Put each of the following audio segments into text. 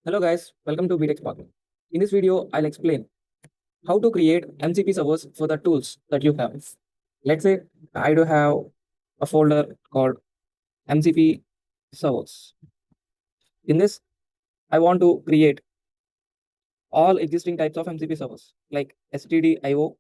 Hello guys, welcome to BTech Spark. In this video, I'll explain how to create MCP servers for the tools that you have. Let's say I do have a folder called MCP Servers. In this, I want to create all existing types of MCP servers like stdio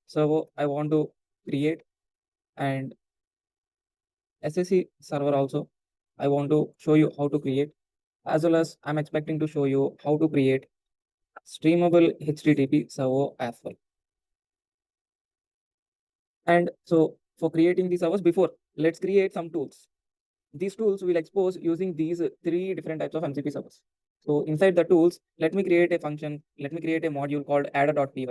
server I want to create, and SSE server also I want to show you how to create, as well as I'm expecting to show you how to create Streamable HTTP server as well. And so for creating these servers, before, let's create some tools. These tools will expose using these three different types of MCP servers. So inside the tools, let me create a function. Let me create a module called adder.py.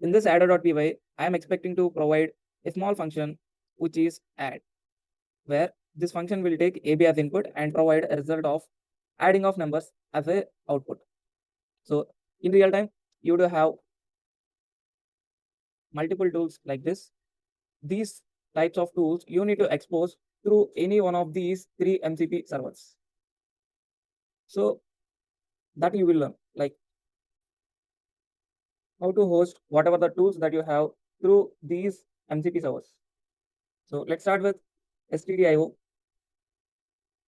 In this adder.py, I am expecting to provide a small function which is add, where this function will take AB as input and provide a result of adding of numbers as a output. So in real time, you do have multiple tools like this. These types of tools you need to expose through any one of these three MCP servers. So that you will learn, like how to host whatever the tools that you have through these MCP servers. So let's start with stdio.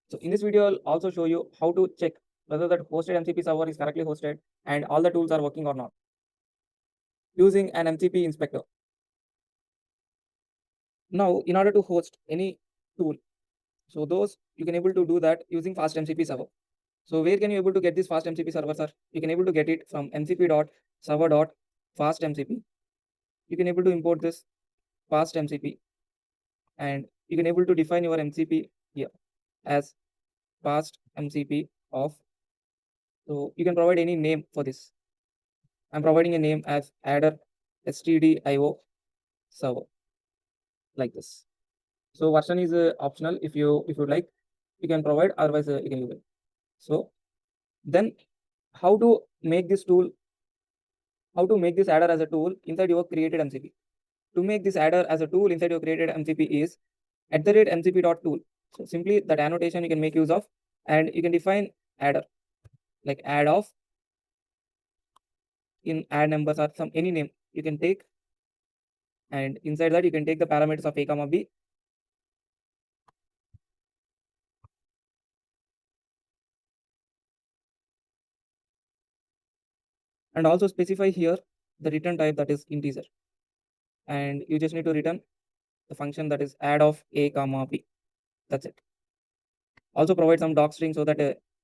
So in this video, I'll also show you how to check whether that hosted MCP server is correctly hosted and all the tools are working or not using an MCP inspector. Now, in order to host any tool, so those you can able to do that using fast MCP server. So where can you able to get this fast MCP server, sir? You can able to get it from mcp.server.fastmcp. You can able to import this fast MCP, and you can able to define your MCP here as fast MCP of. So you can provide any name for this. I'm providing a name as adder stdio server, like this. So version is optional. If you like, you can provide, otherwise you can leave it. So then how to make this tool, how to make this adder as a tool inside your created MCP. To make this adder as a tool inside your created MCP is @mcp.tool. So simply that annotation you can make use of, and you can define adder like add of in add numbers or some any name you can take, and inside that you can take the parameters of a comma b. And also specify here the return type, that is integer, and you just need to return the function that is add of a comma b. That's it. Also provide some doc string so that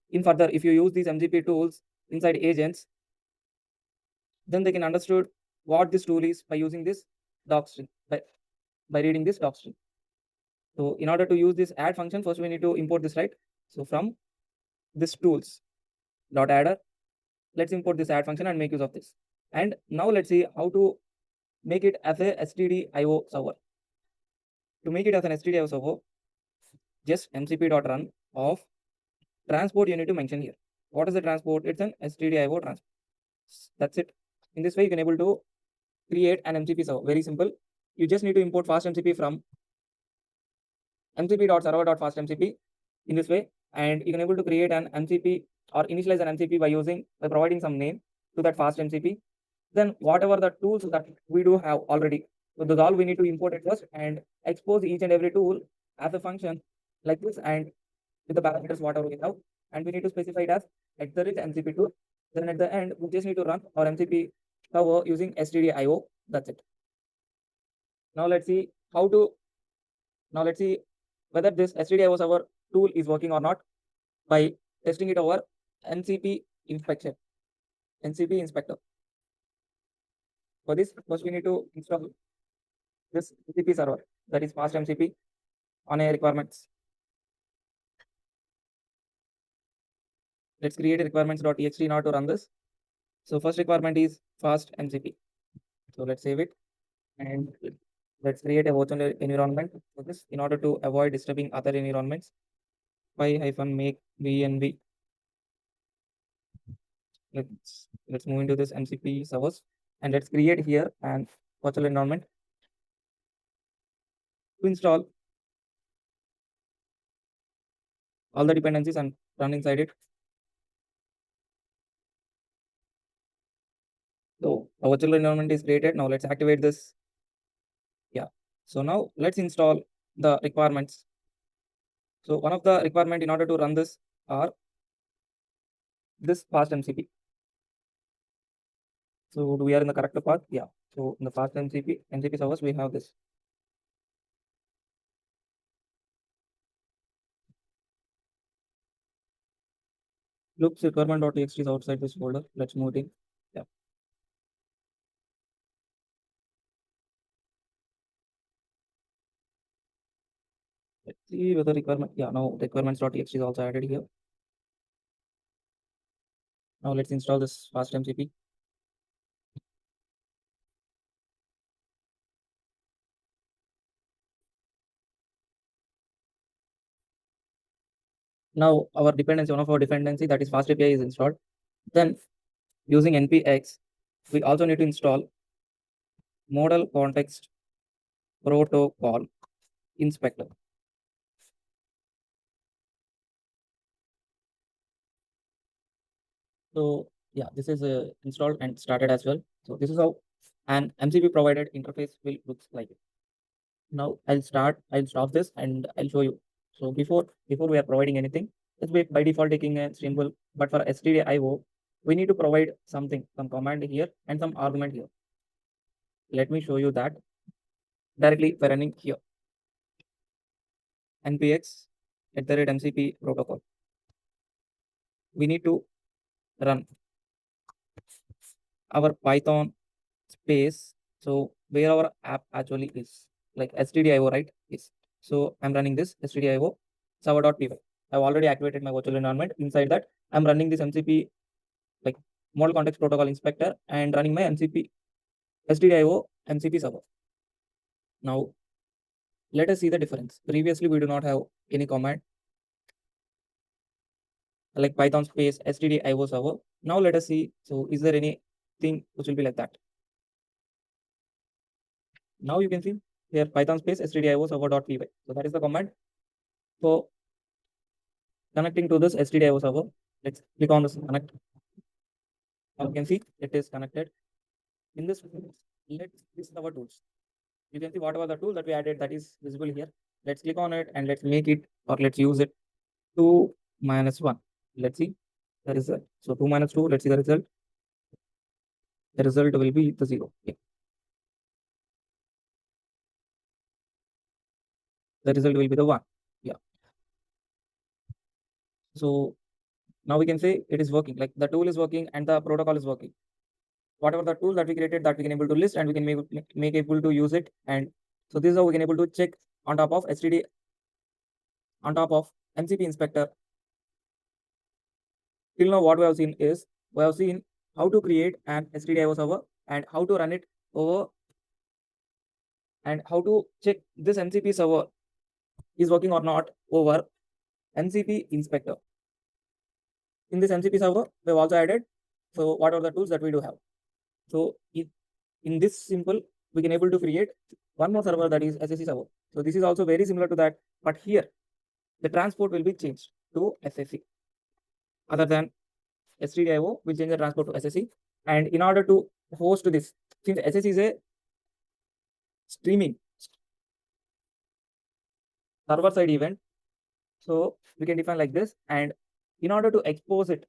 in further, if you use these MCP tools inside agents, then they can understood what this tool is by using this doc string, by reading this doc string. So in order to use this add function, first we need to import this, right? So from this tools dot adder, let's import this add function and make use of this. And now let's see how to make it as a stdio server. To make it as an stdio server, just mcp.run of transport you need to mention here. What is the transport? It's an stdio transport. That's it. In this way, you can able to create an MCP server. Very simple. You just need to import fast MCP from mcp.server.fastmcp in this way, and you can able to create an MCP or initialize an MCP by providing some name to that fast MCP. Then whatever the tools that we do have already, so those all we need to import it first and expose each and every tool as a function like this, and with the parameters whatever we have, and we need to specify it as @MCP tool. Then at the end, we just need to run our MCP server using stdio. That's it. Now let's see how to. Now let's see whether this stdio server tool is working or not by testing it over MCP inspection, MCP inspector. For this, first we need to install this MCP server, that is fast MCP, on a requirements. Let's create a requirements.txt now to run this. So first requirement is fast MCP. So let's save it, and let's create a virtual environment for this in order to avoid disturbing other environments. -make VNV. Let's move into this MCP servers, and let's create here an virtual environment to install all the dependencies and run inside it. So our virtual environment is created. Now let's activate this. Yeah. So now let's install the requirements. So one of the requirement in order to run this are this fast MCP. So we are in the correct path. Yeah. So in the fast MCP servers, we have this. Looks requirement.txt is outside this folder. Let's move it in. Yeah. Let's see whether requirement. Yeah, now requirements.txt is also added here. Now let's install this fast MCP. Now our dependency, one of our dependency, that is fast API, is installed. Then using npx, we also need to install model context protocol inspector. So yeah, this is installed and started as well. So this is how an MCP provided interface will looks like. Now I'll stop this and I'll show you. So before we are providing anything, it's by default taking a symbol, but for stdio, we need to provide something, some command here and some argument here. Let me show you that directly by running here. npx @MCP protocol. We need to run our Python space. So where our app actually is, like stdio, right? Is. So I'm running this stdio server.py. I've already activated my virtual environment. Inside that, I'm running this MCP, like model context protocol inspector, and running my MCP stdio MCP server. Now let us see the difference. Previously, we do not have any command like Python space stdio server. Now let us see. So is there anything which will be like that? Now you can see here Python space stdio server.py. So that is the command for connecting to this stdio server. Let's click on this connect. Now you can see it is connected. In this, this is our tools. You can see whatever the tool that we added that is visible here. Let's click on it and let's make it, or let's use it. 2 minus 1. Let's see the result. So 2 minus 2, let's see the result. The result will be the 0. Okay. The result will be the 1. Yeah. So now we can say it is working, like the tool is working and the protocol is working. Whatever the tool that we created, that we can able to list and we can make able to use it. And so this is how we can able to check on top of std, on top of MCP inspector. Till now what we have seen is, we have seen how to create an stdio server and how to run it over, and how to check this MCP server is working or not over MCP inspector. In this MCP server, we have also added, so what are the tools that we do have. So in this simple, we can able to create one more server, that is SSE server. So this is also very similar to that, but here the transport will be changed to SSE. Other than stdio, we change the transport to SSE. And in order to host this, since SSE is a streaming server side event, so we can define like this. And in order to expose it,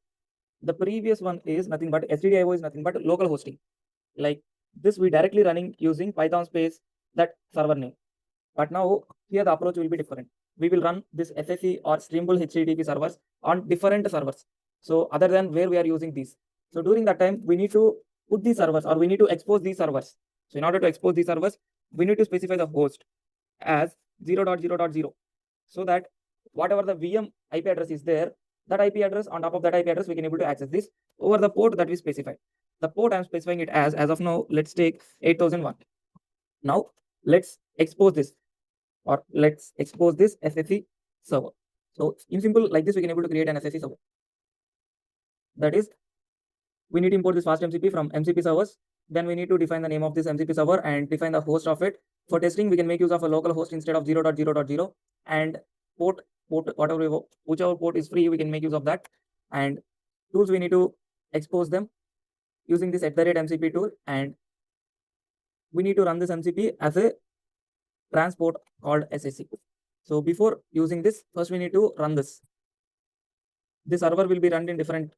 the previous one is nothing but stdio is nothing but local hosting. Like this, we directly running using Python space that server name. But now here the approach will be different. We will run this SSE or Streamable HTTP servers on different servers. So other than where we are using these. So during that time, we need to put these servers, or we need to expose these servers. So in order to expose these servers, we need to specify the host as 0.0.0, so that whatever the VM IP address is there, that IP address, on top of that IP address, we can able to access this over the port that we specify. The port I'm specifying it as of now, let's take 8001. Now let's expose this, or let's expose this SSE server. So in simple like this, we can able to create an SSE server. That is, we need to import this fast MCP from MCP servers. Then we need to define the name of this MCP server and define the host of it. For testing, we can make use of a local host instead of 0.0.0, and port whatever, whichever port is free, we can make use of that. And tools, we need to expose them. using this @MCP tool, and we need to run this MCP as a transport called SSE. So before using this, first we need to run this. The server will be run in different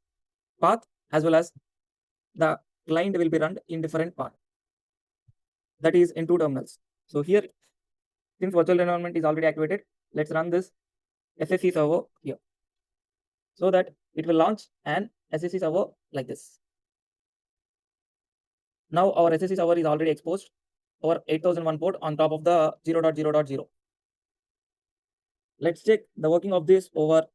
path, as well as the client will be run in different path. That is in two terminals. So here, since virtual environment is already activated, let's run this SSE server here, so that it will launch an SSE server like this. Now our SSE server is already exposed over 8001 port on top of the 0.0.0. Let's check the working of this over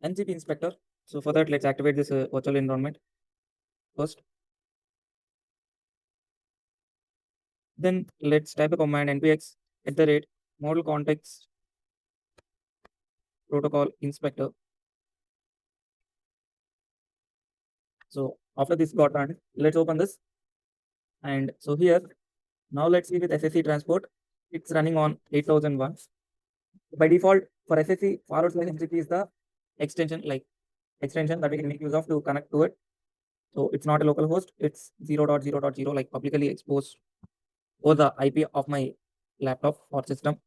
MCP Inspector. So for that, let's activate this virtual environment first. Then let's type a command npx model context protocol inspector. So after this got run, let's open this. And so here, now let's see with SSE transport, it's running on 8001. By default, for SSE, forward slash MCP is the extension that we can make use of to connect to it. So it's not a local host, it's 0.0.0, like publicly exposed over the IP of my laptop or system.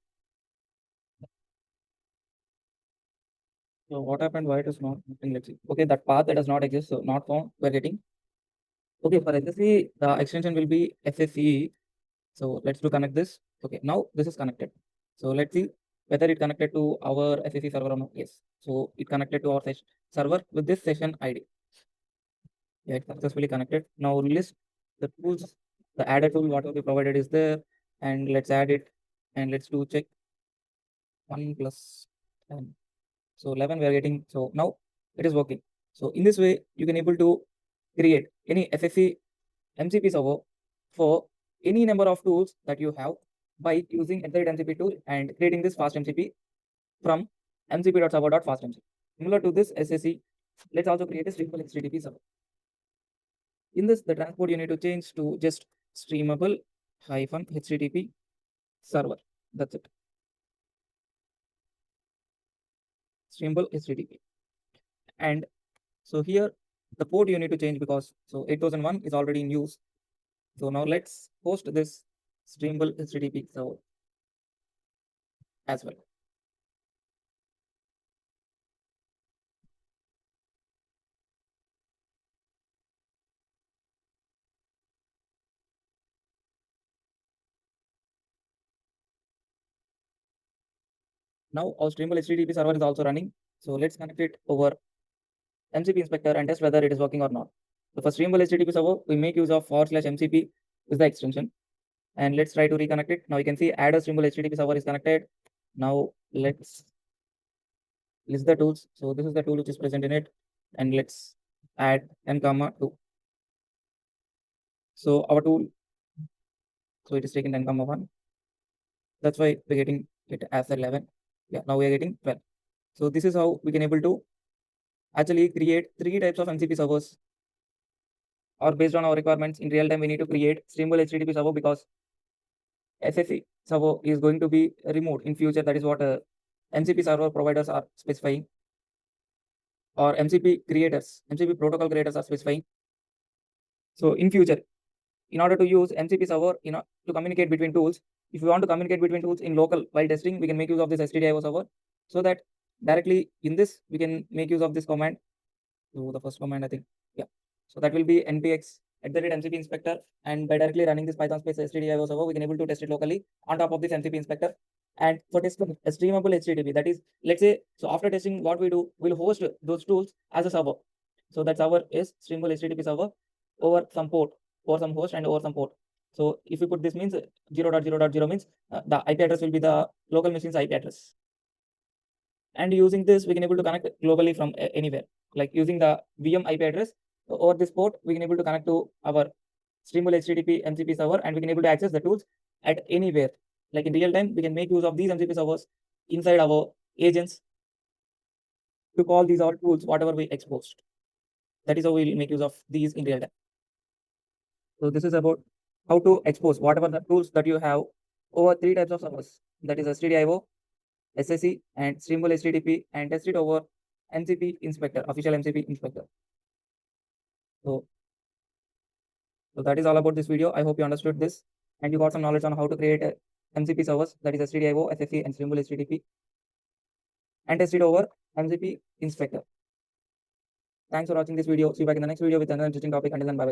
So what happened? Why it is not? Let's see. Okay, that path that does not exist, so not found. We're getting. Okay, for SSE, the extension will be SSE. So let's do connect this. Okay, now this is connected. So let's see whether it connected to our SSE server or not. Yes. So it connected to our server with this session ID. Yeah, it's successfully connected. Now list the tools, the added tool, whatever we provided is there, and let's add it, and let's do check 1 plus 10. So 11 we are getting. So now it is working. So in this way, you can able to create any SSE MCP server for any number of tools that you have by using MCP tool and creating this fast MCP from mcp.server.fastmcp. Similar to this SSE, let's also create a streamable HTTP server. In this, the transport you need to change to just streamable HTTP server. That's it. Streamable HTTP. And so here the port you need to change, because so 8001 is already in use. So now let's host this streamable HTTP server as well. Now our streamable HTTP server is also running. So let's connect it over MCP Inspector and test whether it is working or not. So for streamable HTTP server, we make use of /MCP is the extension. And let's try to reconnect it. Now you can see add a streamable HTTP server is connected. Now let's list the tools. So this is the tool which is present in it. And let's add n,2. So our tool, so it is taking 10,1. That's why we're getting it as 11. Yeah, now we are getting 12. So this is how we can able to actually create 3 types of MCP servers, or based on our requirements in real time we need to create streamable HTTP server, because SSE server is going to be removed in future. That is what MCP server providers are specifying, or MCP protocol creators are specifying. So in future, in order to use MCP server, to communicate between tools, if we want to communicate between tools in local while testing, we can make use of this stdio server, so that directly in this we can make use of this command. So the first command, I think, yeah. So that will be npx @MCP Inspector, and by directly running this Python space stdio server, we can able to test it locally on top of this MCP Inspector. And for testing a streamable HTTP, that is, let's say, so after testing, what we do, we'll host those tools as a server. So that server is streamable HTTP server over some port, over some host, and over some port. So if we put this means 0.0.0 means the IP address will be the local machine's IP address. And using this, we can able to connect globally from anywhere, like using the VM IP address over this port, we can able to connect to our streamable HTTP MCP server, and we can able to access the tools at anywhere. Like in real time, we can make use of these MCP servers inside our agents to call these all tools, whatever we exposed. That is how we will make use of these in real time. So this is about how to expose whatever the tools that you have over 3 types of servers, that is stdio, SSE, and streamable HTTP, and test it over MCP Inspector, official MCP Inspector. So So that is all about this video. I hope you understood this and you got some knowledge on how to create a MCP servers, that is stdio, SSE, and Streamable HTTP, and test it over MCP Inspector. Thanks for watching this video. See you back in the next video with another interesting topic. Until then, bye bye.